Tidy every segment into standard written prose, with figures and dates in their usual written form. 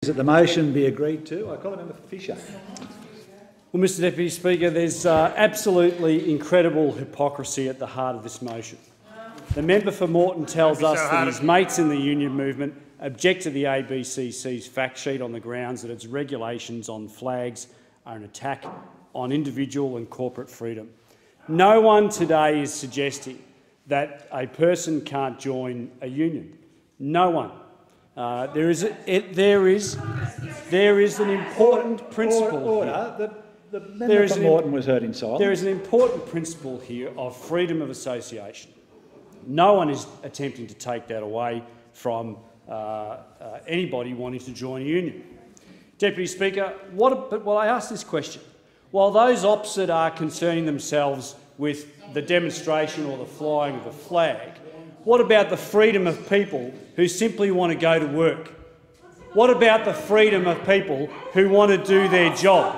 That the motion be agreed to. I call Member for Fisher. Well, Mr Deputy Speaker, there's absolutely incredible hypocrisy at the heart of this motion. The member for Moreton tells us that his mates in the union movement object to the ABCC's fact sheet on the grounds that its regulations on flags are an attack on individual and corporate freedom. No one today is suggesting that a person can't join a union. No one. There is an important principle. Order. The member for Moreton was heard in silence. There is an important principle here of freedom of association. No one is attempting to take that away from anybody wanting to join a union. Deputy Speaker, I ask this question. While those opposite are concerning themselves with the demonstration or the flying of the flag, what about the freedom of people who simply want to go to work? What about the freedom of people who want to do their job?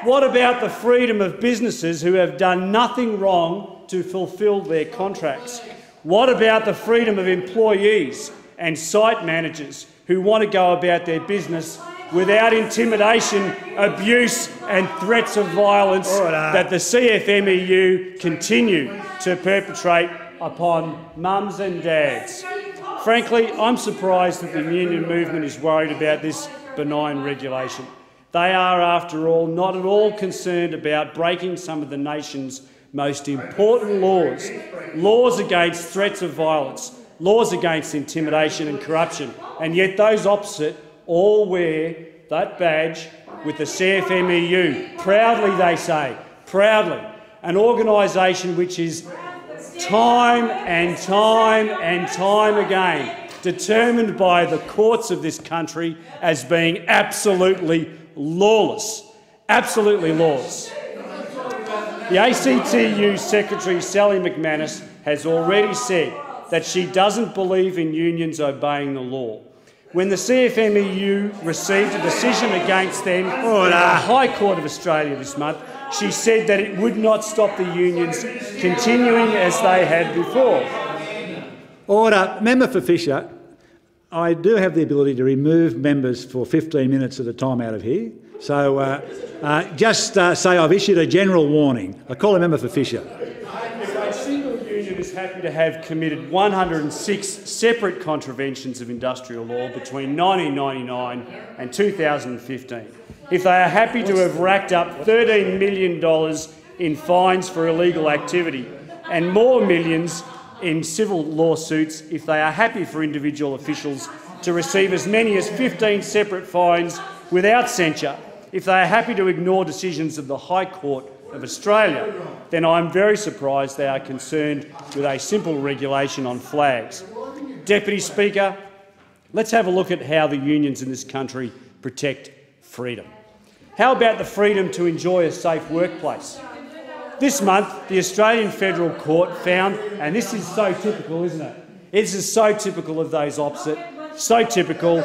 What about the freedom of businesses who have done nothing wrong to fulfil their contracts? What about the freedom of employees and site managers who want to go about their business without intimidation, abuse and threats of violence that the CFMEU continue to perpetrate upon mums and dads? Frankly, I'm surprised that the union movement is worried about this benign regulation. They are, after all, not at all concerned about breaking some of the nation's most important laws, laws against threats of violence, laws against intimidation and corruption, and yet those opposite all wear that badge with the CFMEU. Proudly, they say, proudly, an organisation which is time and time again determined by the courts of this country as being absolutely lawless. Absolutely lawless. The ACTU Secretary Sally McManus has already said that she doesn't believe in unions obeying the law. When the CFMEU received a decision against them in the High Court of Australia this month, she said that it would not stop the unions continuing as they had before. Order. Member for Fisher, I do have the ability to remove members for 15 minutes at a time out of here. So just say I've issued a general warning. I call a member for Fisher. A single union is happy to have committed 106 separate contraventions of industrial law between 1999 and 2015. If they are happy to have racked up $13 million in fines for illegal activity and more millions in civil lawsuits, if they are happy for individual officials to receive as many as 15 separate fines without censure, if they are happy to ignore decisions of the High Court of Australia, then I'm very surprised they are concerned with a simple regulation on flags. Deputy Speaker, let's have a look at how the unions in this country protect freedom. How about the freedom to enjoy a safe workplace? This month, the Australian Federal Court found, and this is so typical, isn't it? This is so typical of those opposite, so typical.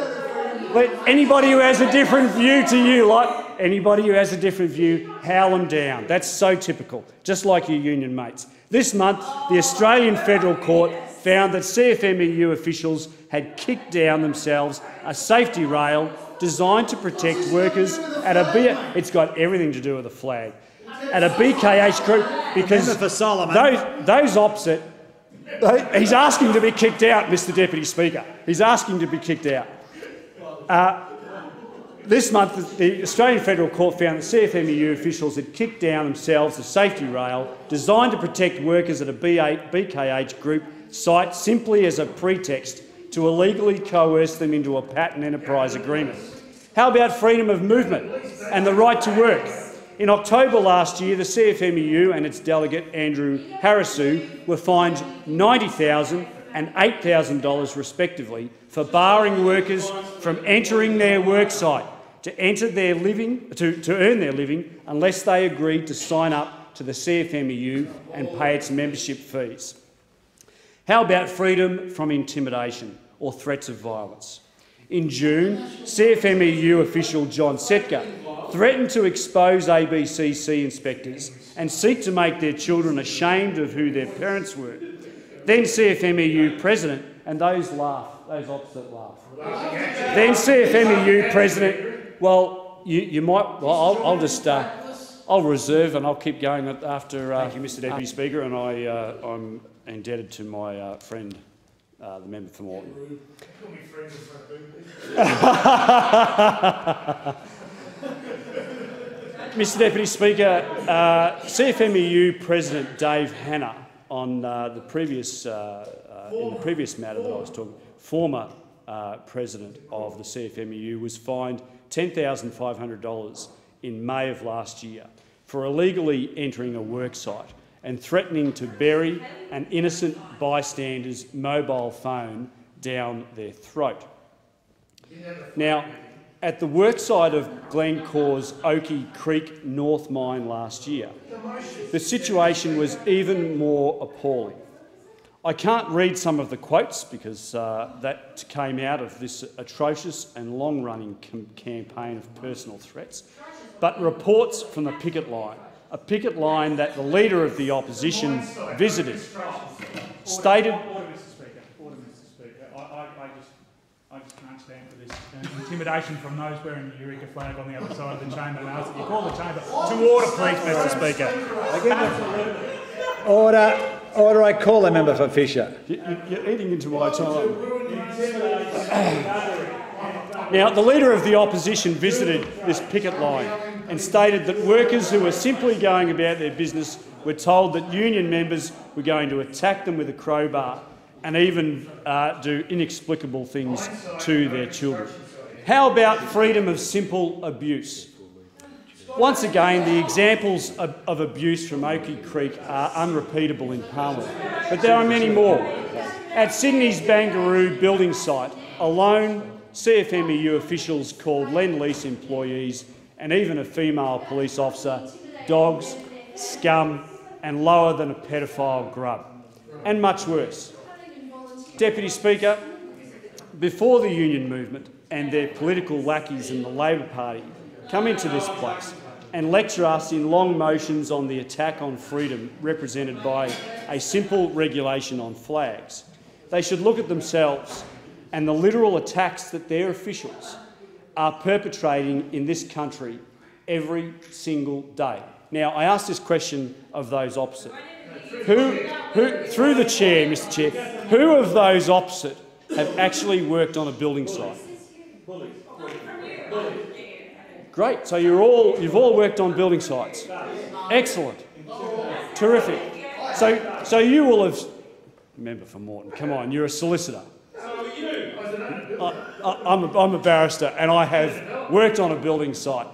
Let anybody who has a different view to you, anybody who has a different view, howl them down. That's so typical, just like your union mates. This month, the Australian Federal Court found that CFMEU officials had kicked down themselves a safety rail designed to protect workers at it's got everything to do with the flag, at a BKH group, because those opposite, he's asking to be kicked out, Mr Deputy Speaker. He's asking to be kicked out. This month, the Australian Federal Court found that CFMEU officials had kicked down themselves a safety rail designed to protect workers at a BKH group site simply as a pretext to illegally coerce them into a patent enterprise agreement. How about freedom of movement and the right to work? In October last year, the CFMEU and its delegate Andrew Harisu were fined $90,000 and $8,000 respectively for barring workers from entering their worksite to earn their living unless they agreed to sign up to the CFMEU and pay its membership fees. How about freedom from intimidation or threats of violence? In June, CFMEU official John Setka threatened to expose ABCC inspectors and seek to make their children ashamed of who their parents were. Then CFMEU President, and those laugh, Those opposite laugh. Then CFMEU President, well, you might, well, I'll just, I'll reserve and I'll keep going after. Thank you, Mr Deputy Speaker, and I'm indebted to my friend, the member for Moreton. Mr Deputy Speaker, CFMEU President Dave Hanna, on the previous, in the previous matter that I was talking, former president of the CFMEU, was fined $10,500 in May of last year for illegally entering a worksite and threatening to bury an innocent bystander's mobile phone down their throat. Now, at the worksite of Glencore's Oakey Creek North mine last year, the situation was even more appalling. I can't read some of the quotes because that came out of this atrocious and long-running campaign of personal threats, but reports from the picket line, a picket line that the Leader of the Opposition visited, stated... Order, Mr Speaker. I just can't stand for this intimidation from those wearing the Eureka flag on the other side of the chamber, and ask that you call the chamber to order, please, Mr Speaker. Order, I call the member for Fisher. You're eating into my time. Now, the Leader of the Opposition visited this picket line and stated that workers who were simply going about their business were told that union members were going to attack them with a crowbar and even do inexplicable things to their children. How about freedom of simple abuse? Once again, the examples of abuse from Oakey Creek are unrepeatable in Parliament, but there are many more. At Sydney's Barangaroo building site alone, CFMEU officials called Lend-Lease employees and even a female police officer dogs, scum and lower than a pedophile grub, and much worse. Deputy Speaker, before the union movement and their political lackeys in the Labor Party come into this place and lecture us in long motions on the attack on freedom represented by a simple regulation on flags, they should look at themselves and the literal attacks that their officials are perpetrating in this country every single day. Now, I ask this question of those opposite. Who, through the chair, Mr Chair, who of those opposite have actually worked on a building site? Great. So you've all worked on building sites. Excellent. Terrific. So you will have... Member for Moreton, come on, you're a solicitor. I'm a barrister and I have worked on a building site.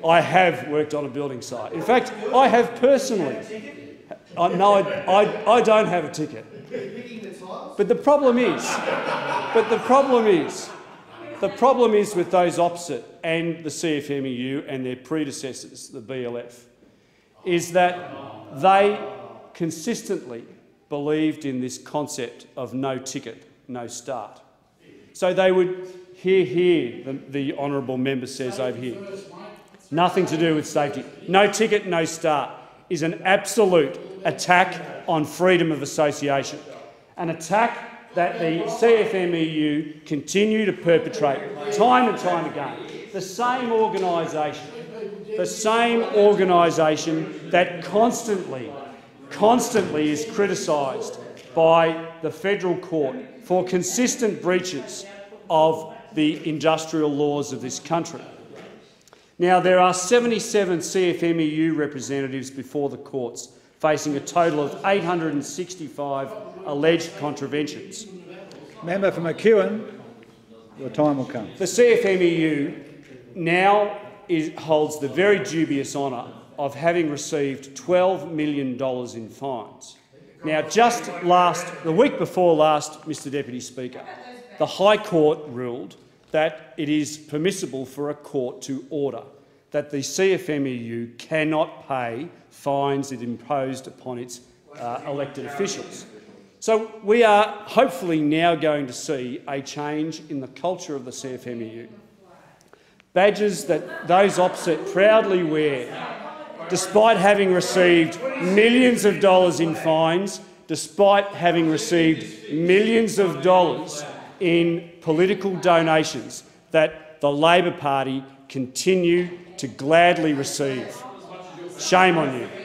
I have worked on a building site. In fact, I have personally. No, I don't have a ticket. But the problem is with those opposite and the CFMEU and their predecessors, the BLF, is that they consistently believed in this concept of no ticket, no start. So they would the honourable member says over here, nothing to do with safety. No ticket, no start is an absolute attack on freedom of association, an attack that the CFMEU continue to perpetrate time and time again. The same organisation that constantly is criticised by the federal court for consistent breaches of the industrial laws of this country. Now, there are 77 CFMEU representatives before the courts, facing a total of 865 alleged contraventions. Member for McEwen, your time will come. The CFMEU now holds the very dubious honour of having received $12 million in fines. Now, the week before last, Mr Deputy Speaker, the High Court ruled that it is permissible for a court to order that the CFMEU cannot pay fines it imposed upon its elected officials. So we are hopefully now going to see a change in the culture of the CFMEU. Badges that those opposite proudly wear, despite having received millions of dollars in fines, despite having received millions of dollars in political donations that the Labor Party continue to gladly receive. Shame on you.